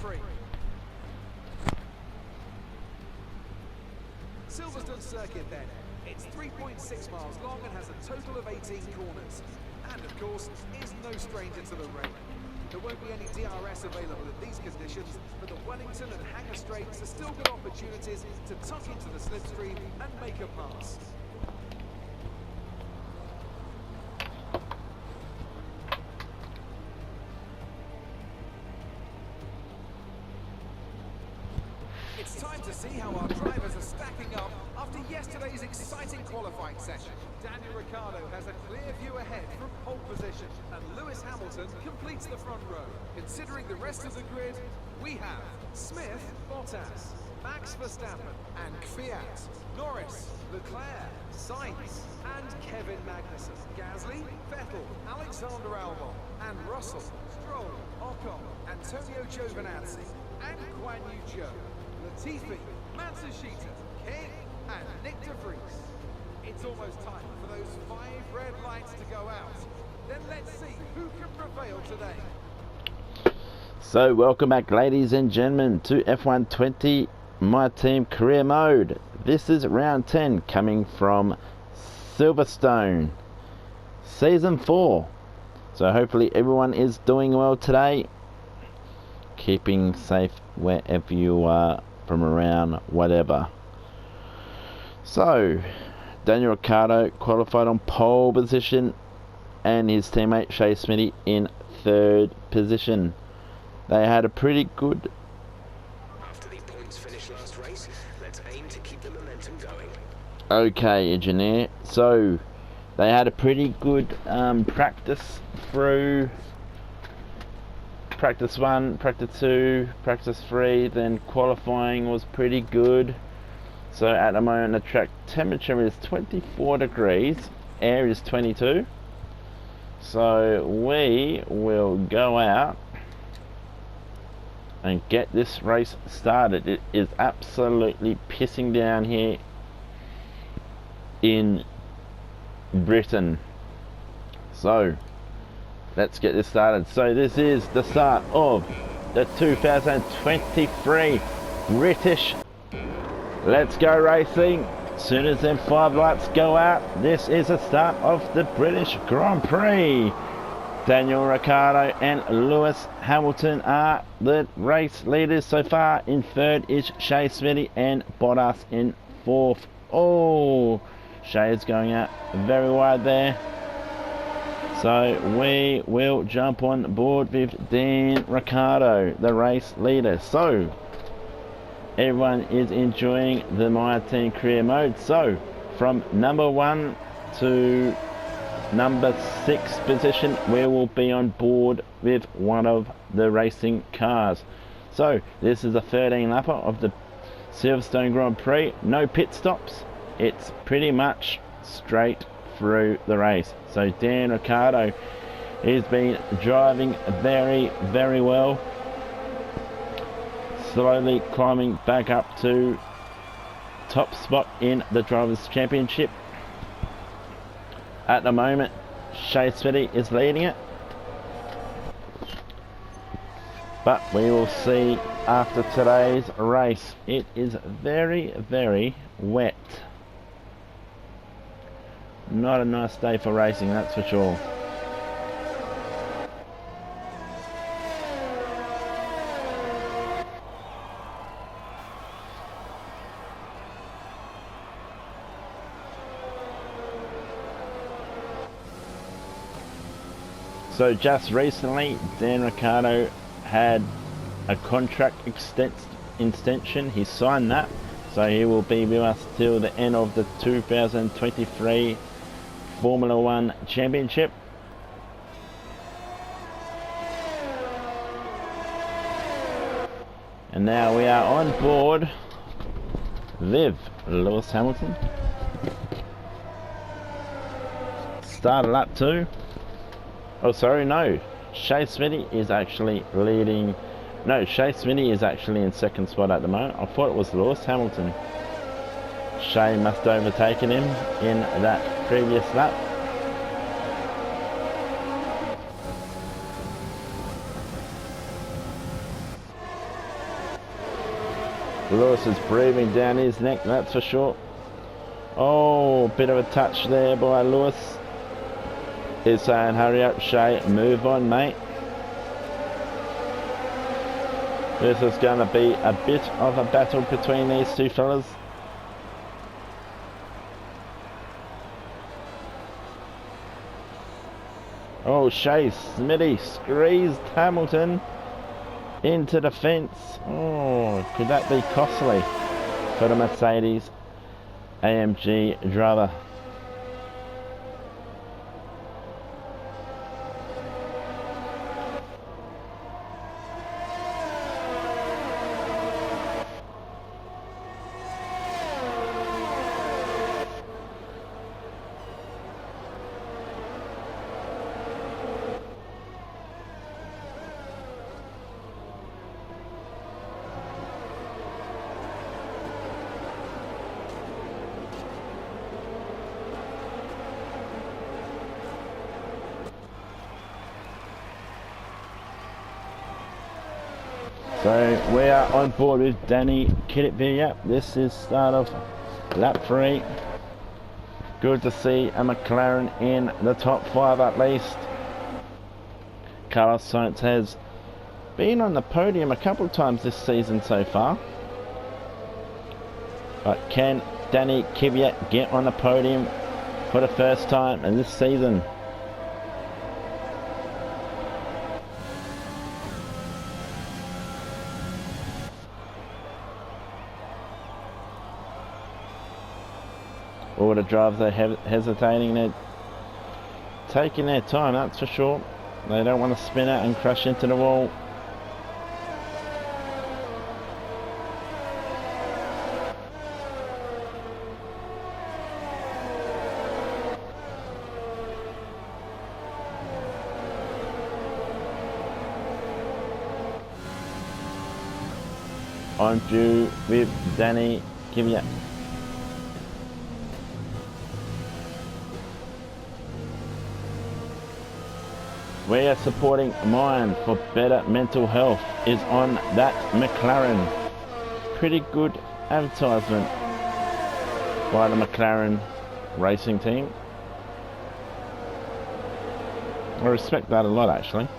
free. Silverstone circuit then. It's 3.6 miles long and has a total of 18 corners. And of course, is no stranger to the rain. There won't be any DRS available in these conditions, but the Wellington and Hangar Straights are still good opportunities to tuck into the slipstream and make a pass. It's time to see how our drivers are stacking up after yesterday's exciting qualifying session. Daniel Ricciardo has a clear view ahead from pole position, and Lewis Hamilton completes the front row. Considering the rest of the grid, we have Smith, Bottas, Max Verstappen, and Kvyat, Norris, Leclerc, Sainz, and Kevin Magnussen, Gasly, Vettel, Alexander Albon, and Russell, Stroll, Ocon, Antonio Giovinazzi, and Guan Yu Zhou, Latifi, Matsushita, King, and Nick de Vries. It's almost time for those 5 red lights to go out. Then let's see who can prevail today. So welcome back, ladies and gentlemen, to F1 20 My Team Career Mode. This is round 10 coming from Silverstone, Season 4. So hopefully everyone is doing well today, keeping safe wherever you are from around whatever. So Daniel Ricciardo qualified on pole position and his teammate Shay Smithey in 3rd position. They had a pretty good... After the points finish last race, let's aim to keep the momentum going. Okay, engineer. So they had a pretty good practice through practice 1, practice 2, practice 3, then qualifying was pretty good. So at the moment the track temperature is 24 degrees, air is 22. So we will go out and get this race started. It is absolutely pissing down here in Britain. So let's get this started. So this is the start of the 2023 British Let's Go Racing. As soon as them 5 lights go out, this is the start of the British Grand Prix. Daniel Ricciardo and Lewis Hamilton are the race leaders so far. In 3rd is Shay Smithey and Bottas in 4th. Oh, Shay is going out very wide there. So we will jump on board with Dan Ricciardo, the race leader. So everyone is enjoying the My Team Career Mode. So from number 1 to number 6 position, we will be on board with one of the racing cars. So this is the 13 lapper of the Silverstone Grand Prix. No pit stops. It's pretty much straight through the race. So Dan Ricciardo has been driving very, very well. Slowly climbing back up to top spot in the Drivers' Championship. At the moment, Shay Smithey is leading it. But we will see after today's race. It is very, very wet. Not a nice day for racing, that's for sure. So just recently, Dan Ricciardo had a contract extension. He signed that, so he will be with us till the end of the 2023 Formula 1 Championship. And now we are on board with Lewis Hamilton. Started lap 2. Oh, sorry, no. Shay Smithey is actually leading. No, Shay Smithey is actually in 2nd spot at the moment. I thought it was Lewis Hamilton. Shay must have overtaken him in that previous lap. Lewis is breathing down his neck, that's for sure. Oh, bit of a touch there by Lewis. He's saying, hurry up, Shay, move on, mate. This is going to be a bit of a battle between these two fellas. Oh, Shay Smithey squeezed Hamilton into the fence. Oh, could that be costly for the Mercedes AMG driver? So we are on board with Danny Ricciardo. Yep, this is start of lap 3. Good to see a McLaren in the top 5 at least. Carlos Sainz has been on the podium a couple of times this season so far. But can Danny Ricciardo get on the podium for the first time in this season? All the drivers are hesitating, they're taking their time, that's for sure. They don't want to spin out and crash into the wall. On view with Danny Ricciardo. We are supporting Mind for Better Mental Health is on that McLaren. Pretty good advertisement by the McLaren racing team. I respect that a lot actually.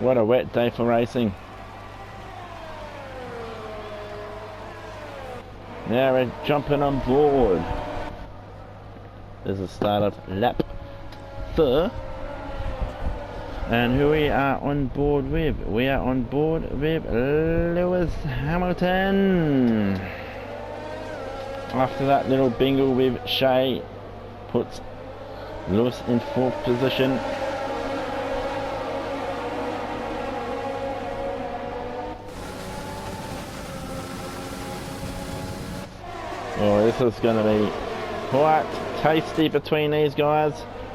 What a wet day for racing. Now we're jumping on board. This is the start of lap 4. And who we are on board with? We are on board with Lewis Hamilton. After that little bingle with Shay, puts Lewis in 4th position. Oh, this is going to be quite tasty between these guys.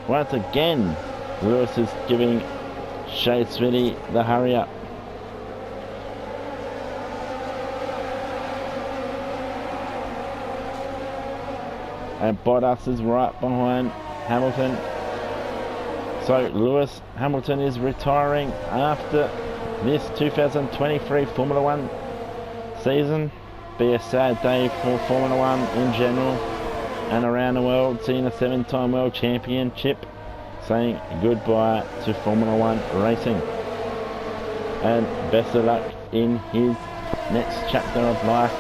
Once again, Lewis is giving Shay Smithey the hurry up. And Bottas is right behind Hamilton. So Lewis Hamilton is retiring after this 2023 Formula 1 season. Be a sad day for Formula 1 in general and around the world, seeing a 7-time world championship, saying goodbye to Formula 1 racing. And best of luck in his next chapter of life.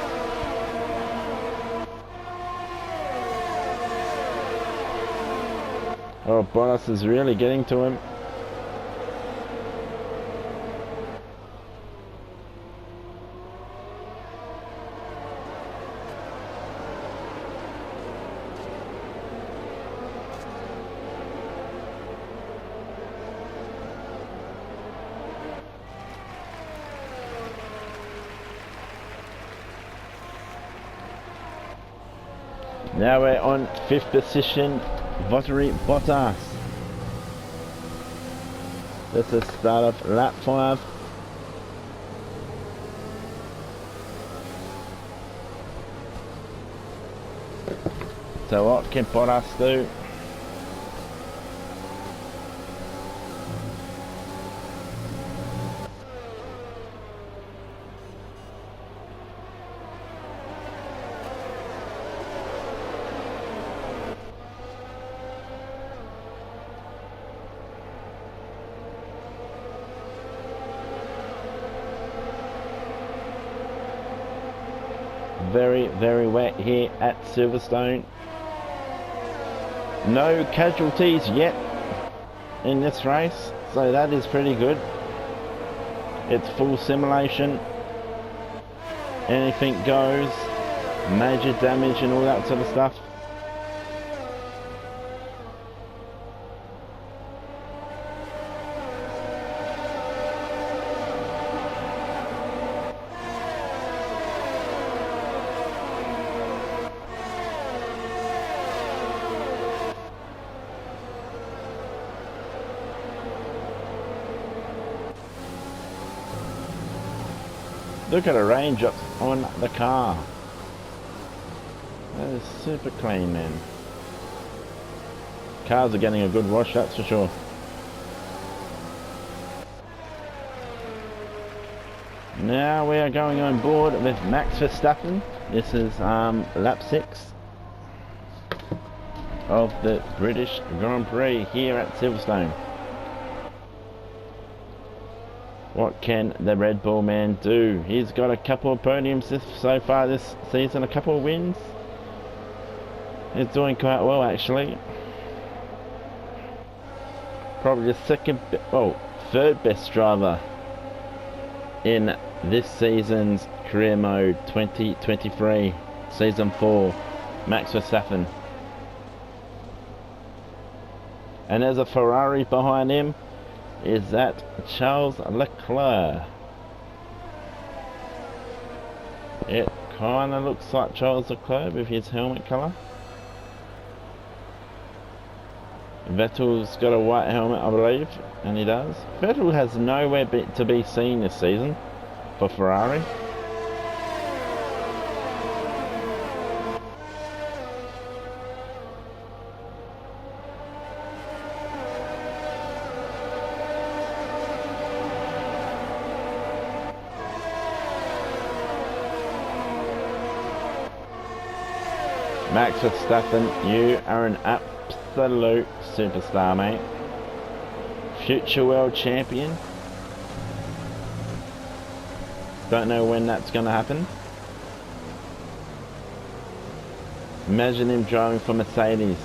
Oh, Bottas is really getting to him. Now we're on 5th position, Valtteri Bottas. This is start of lap 5. So what can Bottas do? Very, very wet here at Silverstone. No casualties yet in this race, so that is pretty good. It's full simulation. Anything goes, major damage and all that sort of stuff. Look at the range up on the car. That is super clean, man. Cars are getting a good wash, that's for sure. Now we are going on board with Max Verstappen. This is lap 6 of the British Grand Prix here at Silverstone. What can the Red Bull man do? He's got a couple of podiums so far this season, a couple of wins. He's doing quite well actually. Probably the third best driver in this season's career mode 2023, season 4, Max Verstappen. And there's a Ferrari behind him. Is that Charles Leclerc? It kind of looks like Charles Leclerc with his helmet colour. Vettel's got a white helmet, I believe, and he does. Vettel has nowhere to be seen this season for Ferrari. Max Verstappen, you are an absolute superstar, mate. Future world champion. Don't know when that's going to happen. Imagine him driving for Mercedes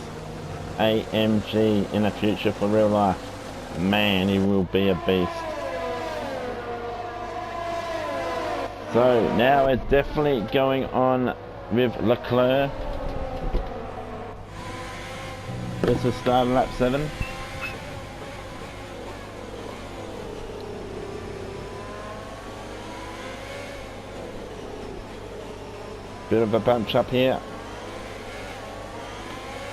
AMG in the future for real life. Man, he will be a beast. So now we're definitely going on with Leclerc. This is starting lap 7. Bit of a bunch up here.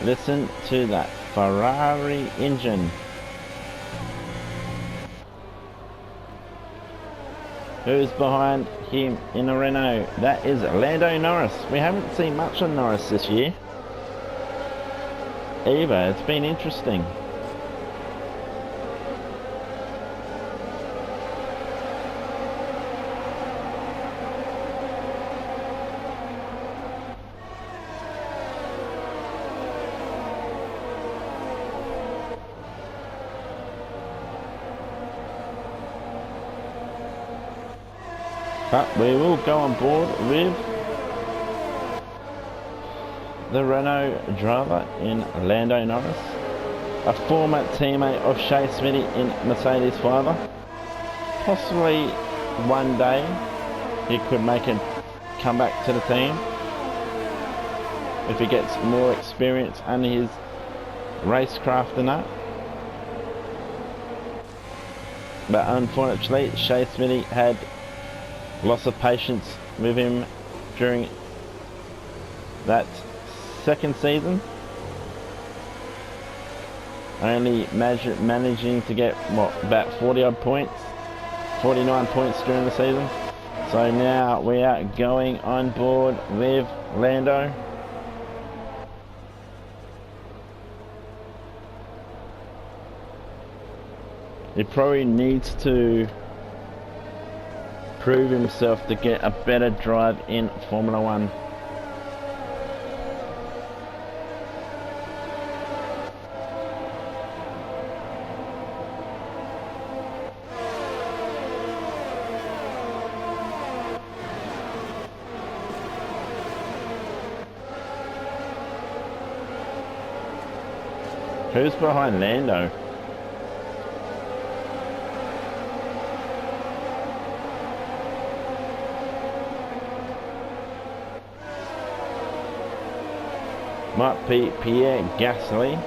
Listen to that Ferrari engine. Who's behind him in a Renault? That is Lando Norris. We haven't seen much of Norris this year either. It's been interesting. But we will go on board with the Renault driver in Lando Norris, a former teammate of Shay Smithey in Mercedes-FiveFa. Possibly one day he could make a comeback to the team if he gets more experience under his racecraft and that. But unfortunately, Shay Smithey had loss of patience with him during that second season, only managing to get about 40 odd points, 49 points during the season. So now we are going on board with Lando. He probably needs to prove himself to get a better drive in Formula 1. Who's behind Lando? Might be Pierre Gasly.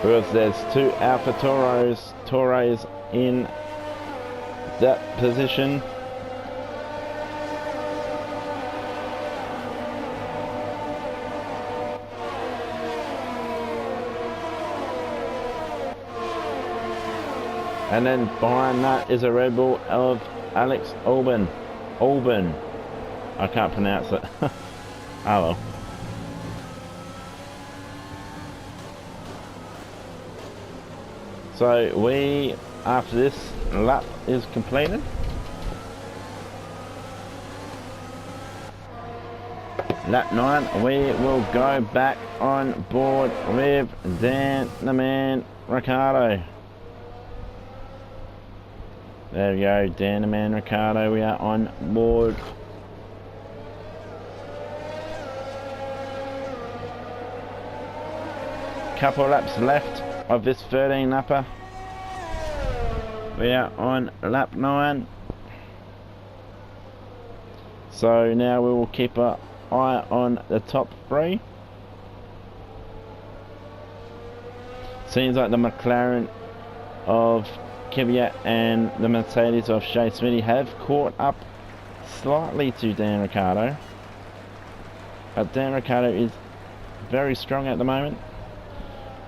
Because there's two Alpha Tauros in that position. And then behind that is a Red Bull of Alex Albon. I can't pronounce it. Oh well. So we, after this lap is completed, lap 9, we will go back on board with Dan the Man Ricciardo. There we go, Dan the Man Ricciardo, we are on board. Couple laps left of this 13 lapper. We are on lap 9. So now we will keep an eye on the top 3. Seems like the McLaren of Kvyat and the Mercedes of Shay Smithey have caught up slightly to Dan Ricciardo, but Dan Ricciardo is very strong at the moment.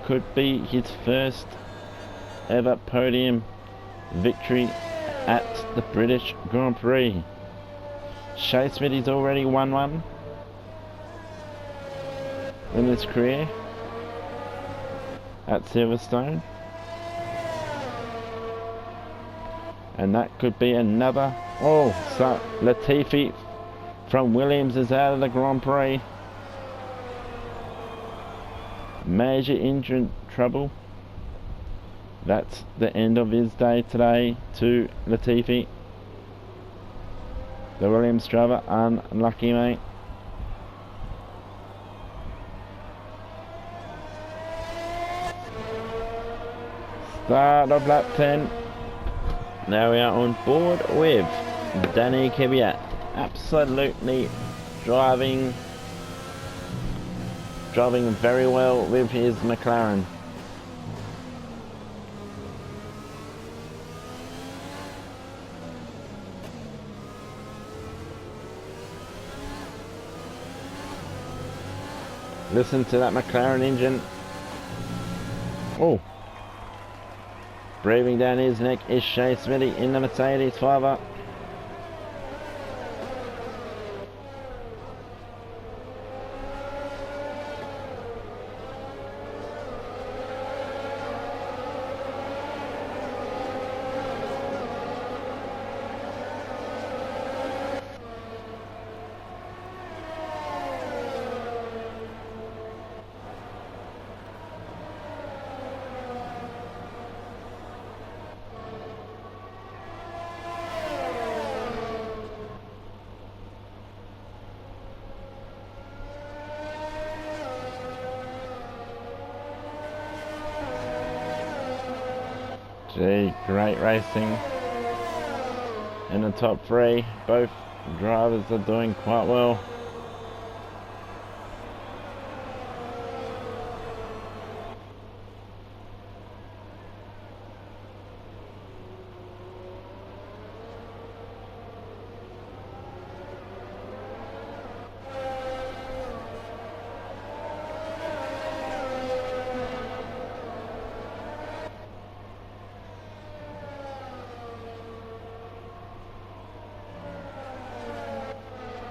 Could be his first ever podium victory at the British Grand Prix. Shay Smithey's already won one in his career at Silverstone. And that could be another. Oh, so Latifi from Williams is out of the Grand Prix. Major engine trouble. That's the end of his day today to Latifi. The Williams driver, unlucky mate. Start of lap 10. Now we are on board with Danny Kvyat. Absolutely driving very well with his McLaren. Listen to that McLaren engine. Oh. Breathing down his neck is Shay Smithey in the Mercedes-FiveFaa. Gee, great racing in the top 3. Both drivers are doing quite well.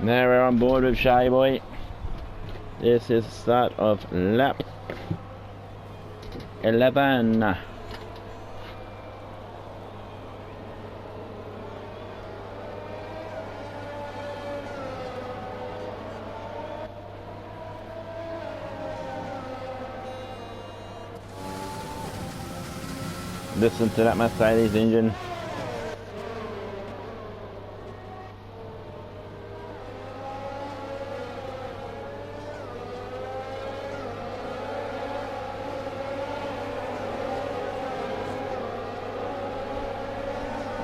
Now we're on board with Shay Boy. This is the start of lap 11. Listen to that Mercedes engine.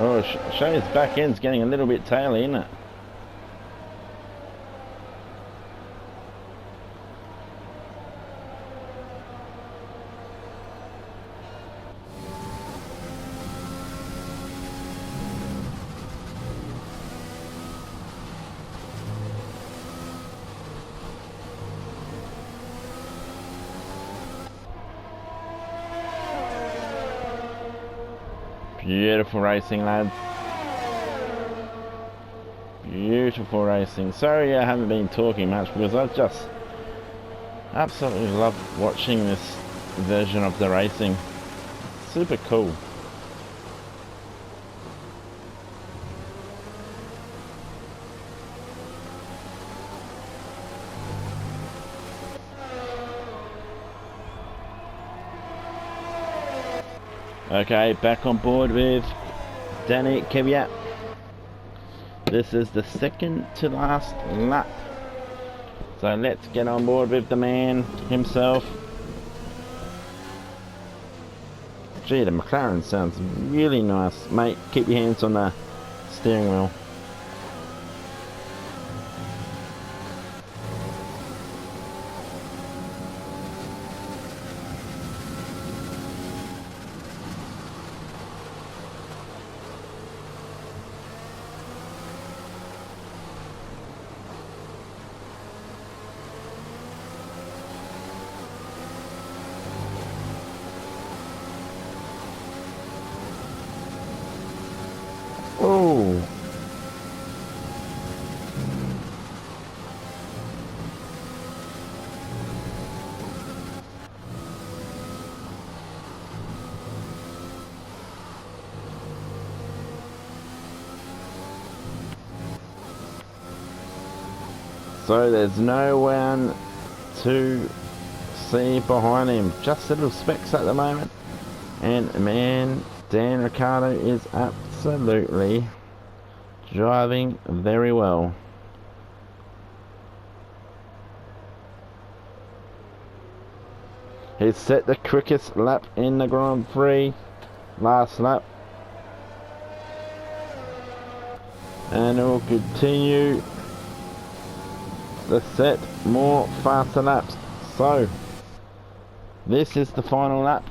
Oh, Shay's back end's getting a little bit taily, isn't it? Beautiful racing, lads. Beautiful racing. Sorry I haven't been talking much because I just absolutely love watching this version of the racing. Super cool. Okay, back on board with Danny Kvyat. This is the second to last lap. So let's get on board with the man himself. Gee, the McLaren sounds really nice. Mate, keep your hands on the steering wheel. Oh! So there's no one to see behind him, just little specks at the moment. And man, Dan Ricciardo is absolutely driving very well. He's set the quickest lap in the Grand Prix, last lap, and will continue to set more faster laps. So this is the final lap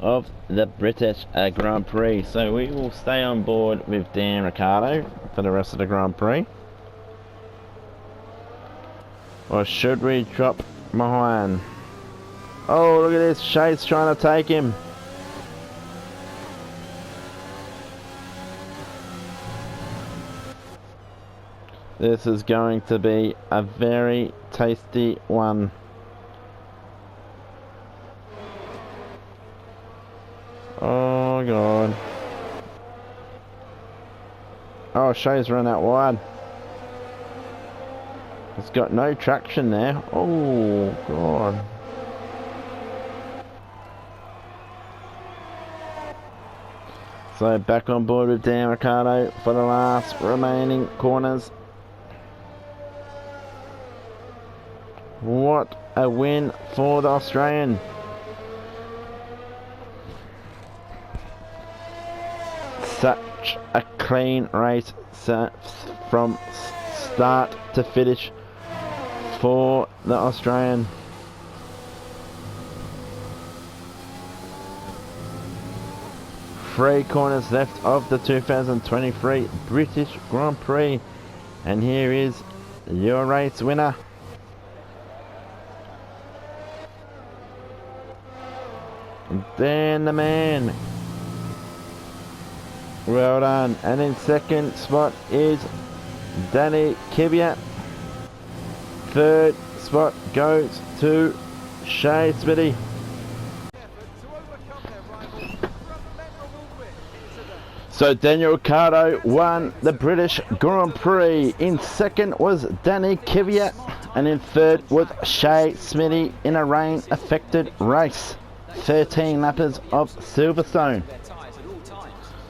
of the British Grand Prix. So we will stay on board with Dan Ricciardo for the rest of the Grand Prix. Or should we drop behind? Oh, look at this. Shay's trying to take him. This is going to be a very tasty one. Oh god. Oh, Shay's run out wide. It's got no traction there. Oh god. So back on board with Dan Ricciardo for the last remaining corners. What a win for the Australian. Such a clean race from start to finish for the Australian. Three corners left of the 2023 British Grand Prix, and here is your race winner. Dan the man. Well done. And in second spot is Danny Kvyat. third spot goes to Shay Smithey. So Daniel Ricciardo won the British Grand Prix. In second was Danny Kvyat, and in third was Shay Smithey in a rain-affected race. 13 lappers of Silverstone.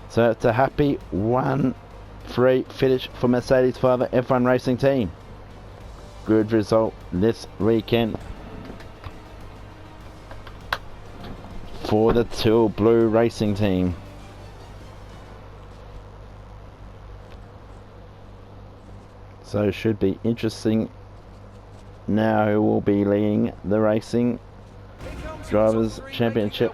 So it's a happy 1-3 finish for Mercedes-FiveFa F1 racing team. Good result this weekend for the Teal Blue racing team. So should be interesting now who will be leading the racing drivers championship.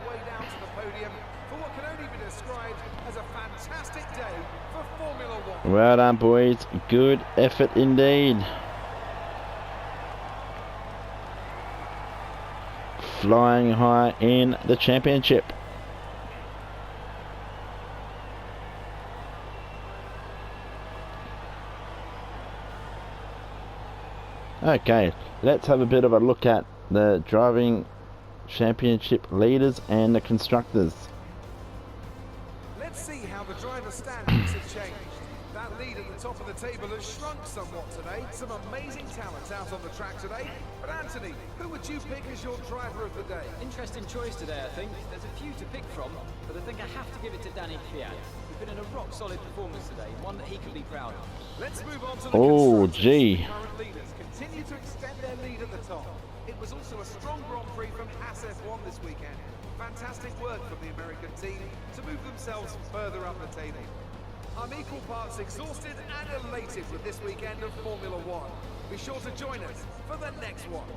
Well done, boys, good effort indeed. Flying high in the championship. Okay, let's have a bit of a look at the driving championship leaders and the constructors. Let's see how the driver standings have changed. That lead at the top of the table has shrunk somewhat today. Some amazing talents out on the track today. But Anthony, who would you pick as your driver of the day? Interesting choice today, I think. There's a few to pick from, but I think I have to give it to Danny Kvyat. He's been in a rock-solid performance today, one that he can be proud of. Let's move on to the current leaders continue to extend their lead at the top. It was also a strong Grand Prix from F1 this weekend. Fantastic work from the American team to move themselves further up the table. I'm equal parts exhausted and elated with this weekend of Formula One. Be sure to join us for the next one.